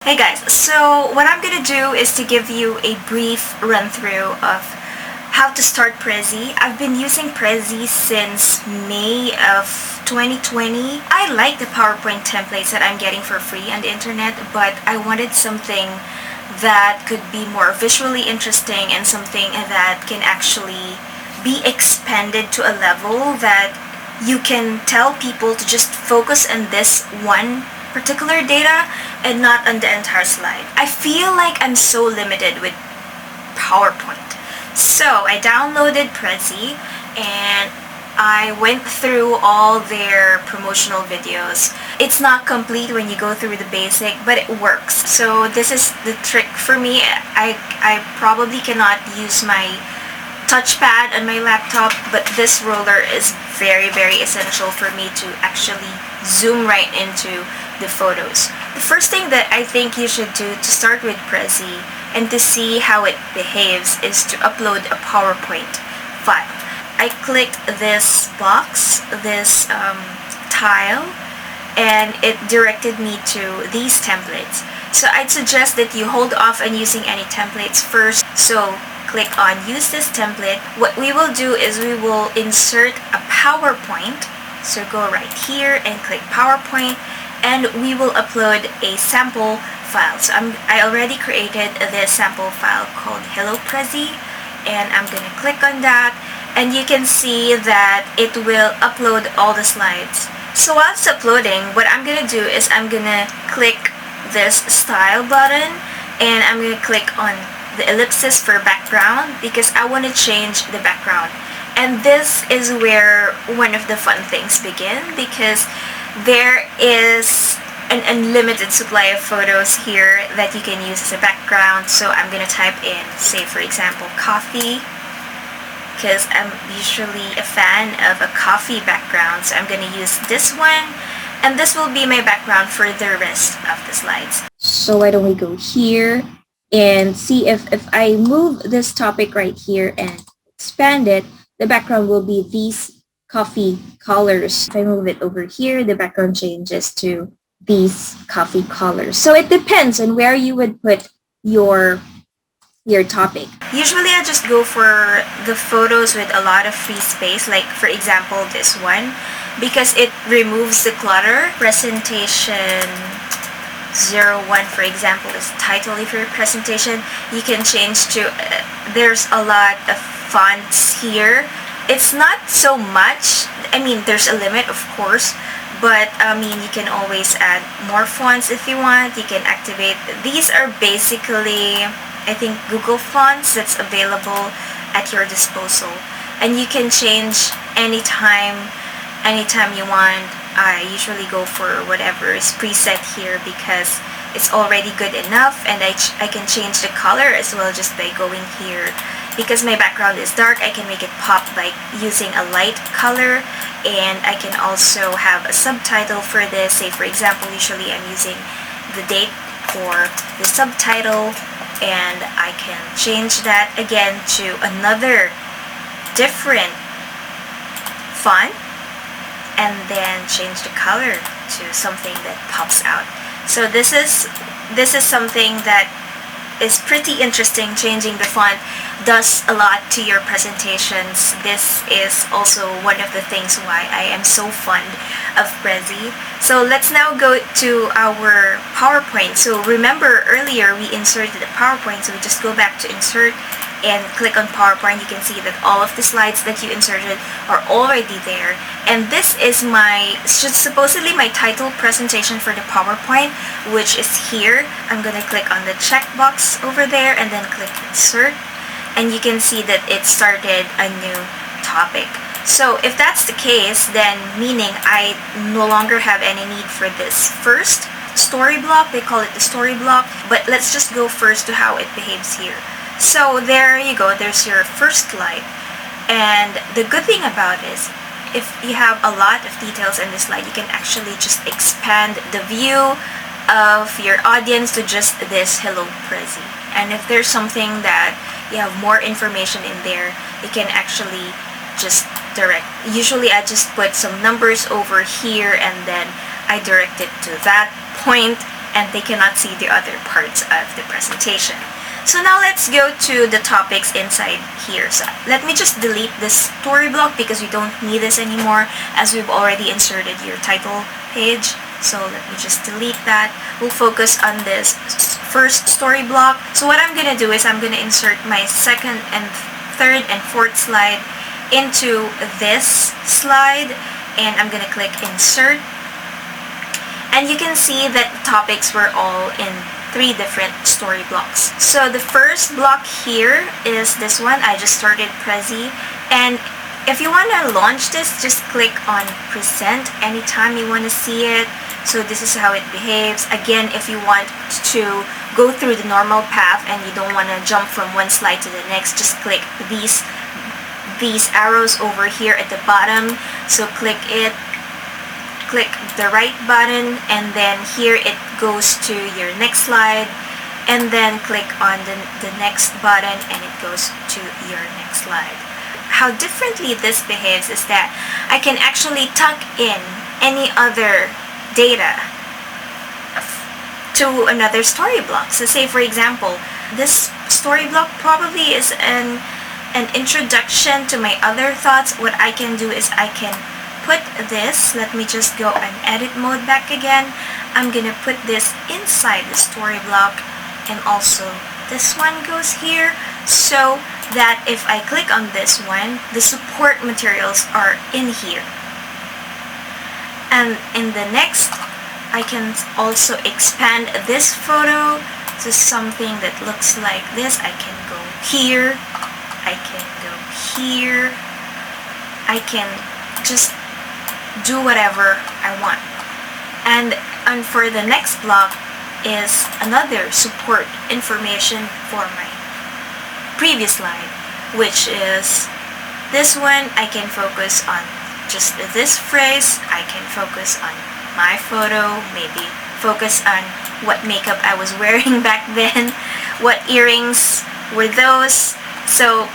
Hey guys, so what I'm gonna do is to give you a brief run through of how to start Prezi. I've been using Prezi since May of 2020. I like the PowerPoint templates that I'm getting for free on the internet, but I wanted something that could be more visually interesting and something that can actually be expanded to a level that you can tell people to just focus on this one particular data and not on the entire slide. I feel like I'm so limited with PowerPoint. So I downloaded Prezi and I went through all their promotional videos. It's not complete when you go through the basic, but it works. So this is the trick for me. I probably cannot use my touchpad on my laptop, but this roller is very essential for me to actually zoom right into the photos. The first thing that I think you should do to start with Prezi and to see how it behaves is to upload a PowerPoint file. I clicked this box, this tile, and it directed me to these templates. So I'd suggest that you hold off on using any templates first. So click on use this template. What we will do is we will insert a PowerPoint. So go right here and click PowerPoint, and we will upload a sample file. So I already created this sample file called Hello Prezi, and I'm gonna click on that, and you can see that it will upload all the slides. So while it's uploading, what I'm gonna do is I'm gonna click this style button, and I'm gonna click on the ellipsis for background because I want to change the background. And this is where one of the fun things begin, because there is an unlimited supply of photos here that you can use as a background. So I'm going to type in, say for example, coffee, because I'm usually a fan of a coffee background. So I'm going to use this one, and this will be my background for the rest of the slides. So why don't we go here and see if I move this topic right here and expand it, the background will be these coffee colors. If I move it over here, the background changes to these coffee colors. So it depends on where you would put your topic. Usually I just go for the photos with a lot of free space, like for example this one, because it removes the clutter. Presentation 01, for example, is title of your presentation. You can change to, there's a lot of fonts here. It's not so much. I mean, there's a limit, of course, but I mean, you can always add more fonts if you want. You can activate. These are basically, I think, Google fonts that's available at your disposal, and you can change anytime you want. I usually go for whatever is preset here because it's already good enough, and I can change the color as well just by going here. Because my background is dark, I can make it pop by using a light color, and I can also have a subtitle for this. Say for example, usually I'm using the date for the subtitle, and I can change that again to another different font, and then change the color to something that pops out. So this is something that is pretty interesting. Changing the font does a lot to your presentations. This is also one of the things why I am so fond of Prezi. So let's now go to our PowerPoint. So remember earlier we inserted the PowerPoint, so we just go back to insert and click on PowerPoint. You can see that all of the slides that you inserted are already there, and this is supposedly my title presentation for the PowerPoint, which is here. I'm gonna click on the checkbox over there and then click insert, and you can see that it started a new topic. So if that's the case, then meaning I no longer have any need for this first story block. They call it the story block, but let's just go first to how it behaves here. So there you go, there's your first slide. And the good thing about it is, if you have a lot of details in this slide, you can actually just expand the view of your audience to just this Hello Prezi. And if there's something that you have more information in there, you can actually just direct. Usually I just put some numbers over here, and then I direct it to that point, and they cannot see the other parts of the presentation. So now let's go to the topics inside here. So let me just delete this story block because we don't need this anymore as we've already inserted your title page. So let me just delete that. We'll focus on this first story block. So what I'm gonna do is I'm gonna insert my second and third and fourth slide into this slide, and I'm gonna click insert, and you can see that the topics were all in 3 different story blocks. So the first block here is this one. I just started Prezi, and if you want to launch this, just click on present anytime you want to see it. So this is how it behaves. Again, if you want to go through the normal path and you don't want to jump from one slide to the next, just click these arrows over here at the bottom. So click it, click the right button, and then here it goes to your next slide, and then click on the next button and it goes to your next slide. How differently this behaves is that I can actually tuck in any other data to another story block. So say for example, this story block probably is an introduction to my other thoughts. What I can do is I can put this, let me just go and edit mode back again. I'm gonna put this inside the story block, and also this one goes here, so that if I click on this one, the support materials are in here. And in the next, I can also expand this photo to something that looks like this. I can go here, I can go here, I can just do whatever I want. And for the next block is another support information for my previous slide, which is this one. I can focus on just this phrase, I can focus on my photo, maybe focus on what makeup I was wearing back then, what earrings were those. So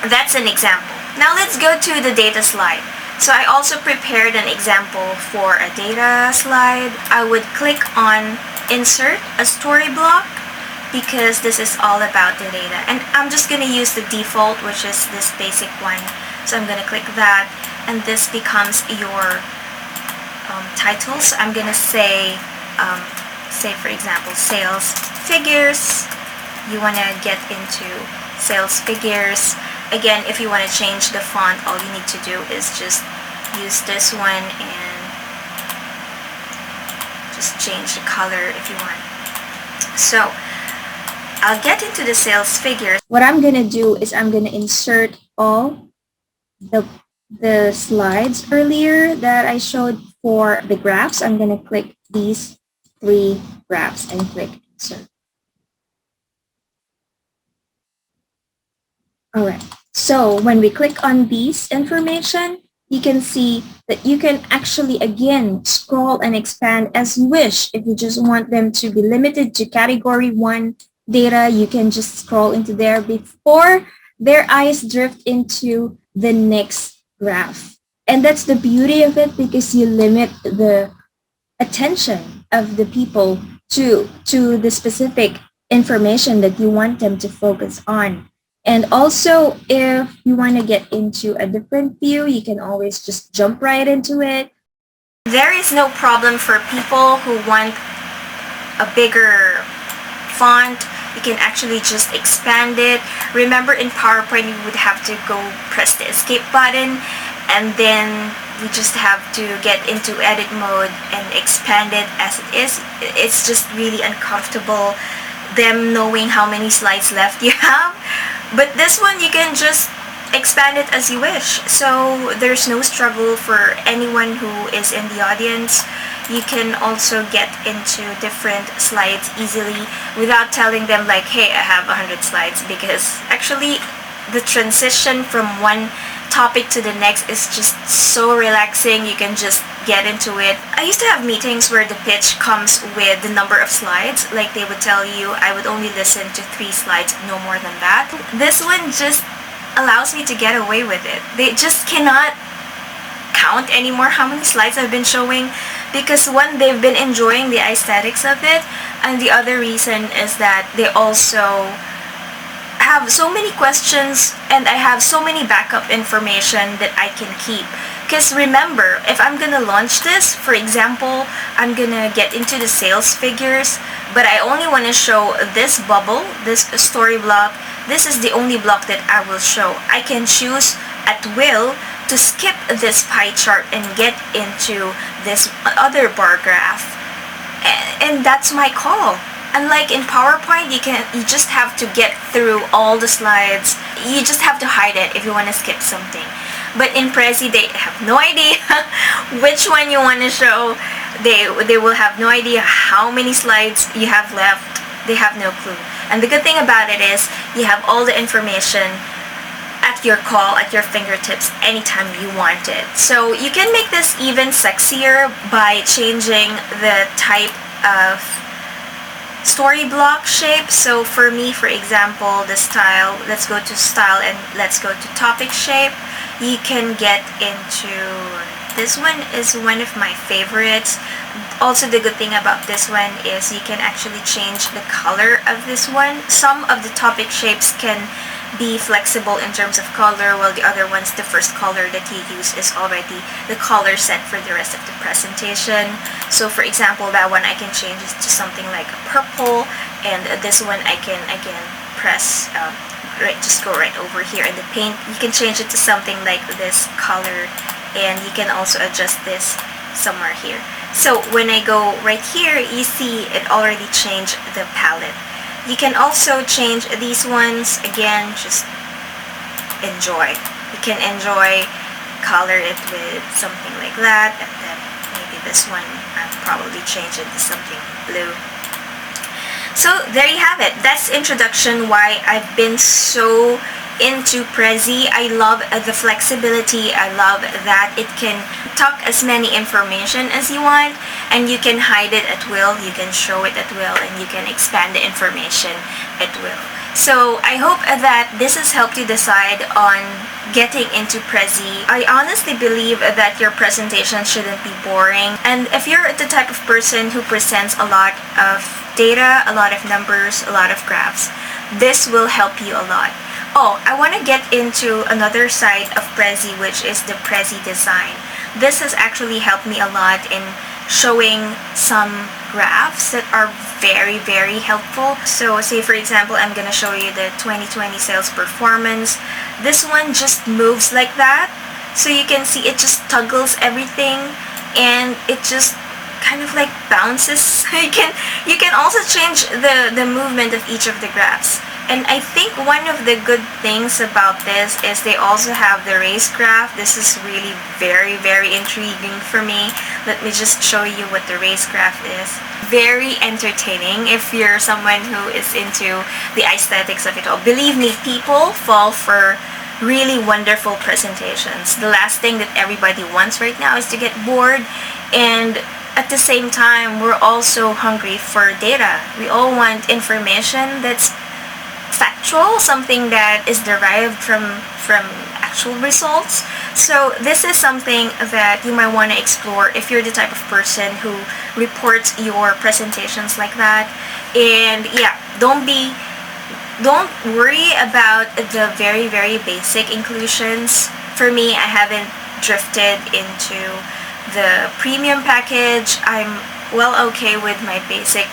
that's an example. Now let's go to the data slide. So I also prepared an example for a data slide. I would click on insert a story block because this is all about the data, and I'm just going to use the default, which is this basic one. So I'm going to click that, and this becomes your title. So I'm going to say for example, sales figures. You want to get into sales figures. Again, if you want to change the font, all you need to do is just use this one and just change the color if you want. So I'll get into the sales figures. What I'm going to do is I'm going to insert all the slides earlier that I showed for the graphs. I'm going to click these 3 graphs and click insert. Alright, so when we click on these information, you can see that you can actually again scroll and expand as you wish. If you just want them to be limited to category 1 data, you can just scroll into there before their eyes drift into the next graph. And that's the beauty of it, because you limit the attention of the people to the specific information that you want them to focus on. And also, if you want to get into a different view, you can always just jump right into it. There is no problem for people who want a bigger font. You can actually just expand it. Remember, in PowerPoint, you would have to go press the escape button, and then we just have to get into edit mode and expand it as it is. It's just really uncomfortable, them knowing how many slides left you have. But this one, you can just expand it as you wish. So there's no struggle for anyone who is in the audience. You can also get into different slides easily without telling them like, hey, I have 100 slides, because actually the transition from one topic to the next is just so relaxing. You can just get into it. I used to have meetings where the pitch comes with the number of slides. Like they would tell you, I would only listen to 3 slides, no more than that. This one just allows me to get away with it. They just cannot count anymore how many slides I've been showing. because one, they've been enjoying the aesthetics of it, and the other reason is that they also have so many questions and I have so many backup information that I can keep. Because remember, if I'm gonna launch this, for example, I'm gonna get into the sales figures, but I only want to show this bubble, this story block. This is the only block that I will show. I can choose at will to skip this pie chart and get into this other bar graph. And that's my call. Unlike in PowerPoint, you just have to get through all the slides. You just have to hide it if you want to skip something. But in Prezi, they have no idea which one you want to show. They will have no idea how many slides you have left. They have no clue. And the good thing about it is you have all the information at your call, at your fingertips, anytime you want it. So you can make this even sexier by changing the type of story block shape. So for me, for example, the style, let's go to style and let's go to topic shape. You can get into, this one is one of my favorites. Also, the good thing about this one is you can actually change the color of this one. Some of the topic shapes can be flexible in terms of color, while the other ones, the first color that you use is already the color set for the rest of the presentation. So for example, that one I can change it to something like a purple, and this one I can again press right, just go right over here in the paint. You can change it to something like this color, and you can also adjust this somewhere here. So when I go right here, you see it already changed the palette. You can also change these ones. Again, just enjoy. You can enjoy, color it with something like that, and then maybe this one I'll probably change it to something blue. So there you have it. That's introduction why I've been so into Prezi. I love the flexibility. I love that it can tuck as many information as you want, and you can hide it at will, you can show it at will, and you can expand the information at will. So I hope that this has helped you decide on getting into Prezi. I honestly believe that your presentation shouldn't be boring, and if you're the type of person who presents a lot of data, a lot of numbers, a lot of graphs, this will help you a lot. Oh, I want to get into another side of Prezi, which is the Prezi design. This has actually helped me a lot in showing some graphs that are very, very helpful. So say for example, I'm going to show you the 2020 sales performance. This one just moves like that. So you can see it just toggles everything, and it just kind of like bounces. You can also change the movement of each of the graphs. And I think one of the good things about this is they also have the race graph. This is really very, very intriguing for me. Let me just show you what the race graph is. Very entertaining if you're someone who is into the aesthetics of it all. Believe me, people fall for really wonderful presentations. The last thing that everybody wants right now is to get bored, and at the same time, we're also hungry for data. We all want information that's factual, something that is derived from actual results. So this is something that you might want to explore if you're the type of person who reports your presentations like that. And yeah, don't worry about the very, very basic inclusions. For me, I haven't drifted into the premium package. I'm well okay with my basic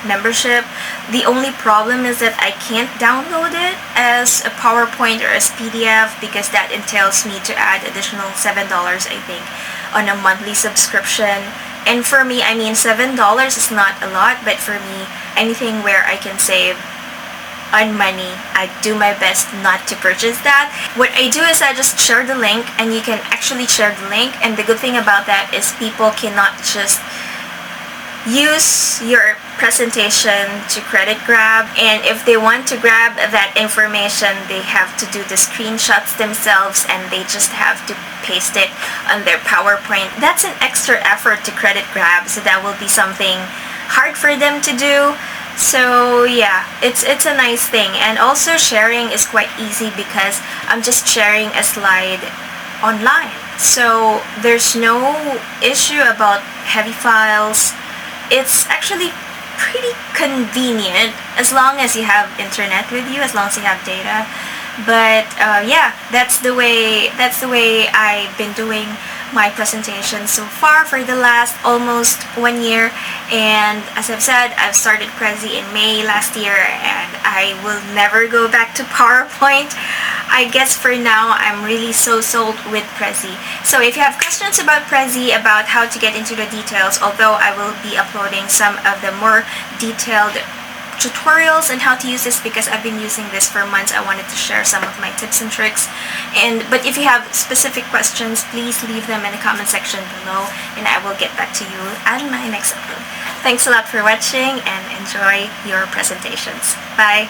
membership. The only problem is that I can't download it as a PowerPoint or as PDF, because that entails me to add additional $7, I think, on a monthly subscription. And for me, I mean, $7 is not a lot, but for me, anything where I can save on money, I do my best not to purchase that. What I do is I just share the link, and you can actually share the link, and the good thing about that is people cannot just use your presentation to credit grab, and if they want to grab that information, they have to do the screenshots themselves, and they just have to paste it on their PowerPoint. That's an extra effort to credit grab, so that will be something hard for them to do. So yeah, it's a nice thing. And also sharing is quite easy because I'm just sharing a slide online. So there's no issue about heavy files. It's actually pretty convenient as long as you have internet with you, as long as you have data. But yeah, that's the way I've been doing my presentation so far for the last almost 1 year. And as I've said, I've started Prezi in May last year, and I will never go back to PowerPoint. I guess for now, I'm really so sold with Prezi. So if you have questions about Prezi, about how to get into the details, although I will be uploading some of the more detailed tutorials on how to use this because I've been using this for months. I wanted to share some of my tips and tricks. But if you have specific questions, please leave them in the comment section below, and I will get back to you on my next upload. Thanks a lot for watching, and enjoy your presentations. Bye!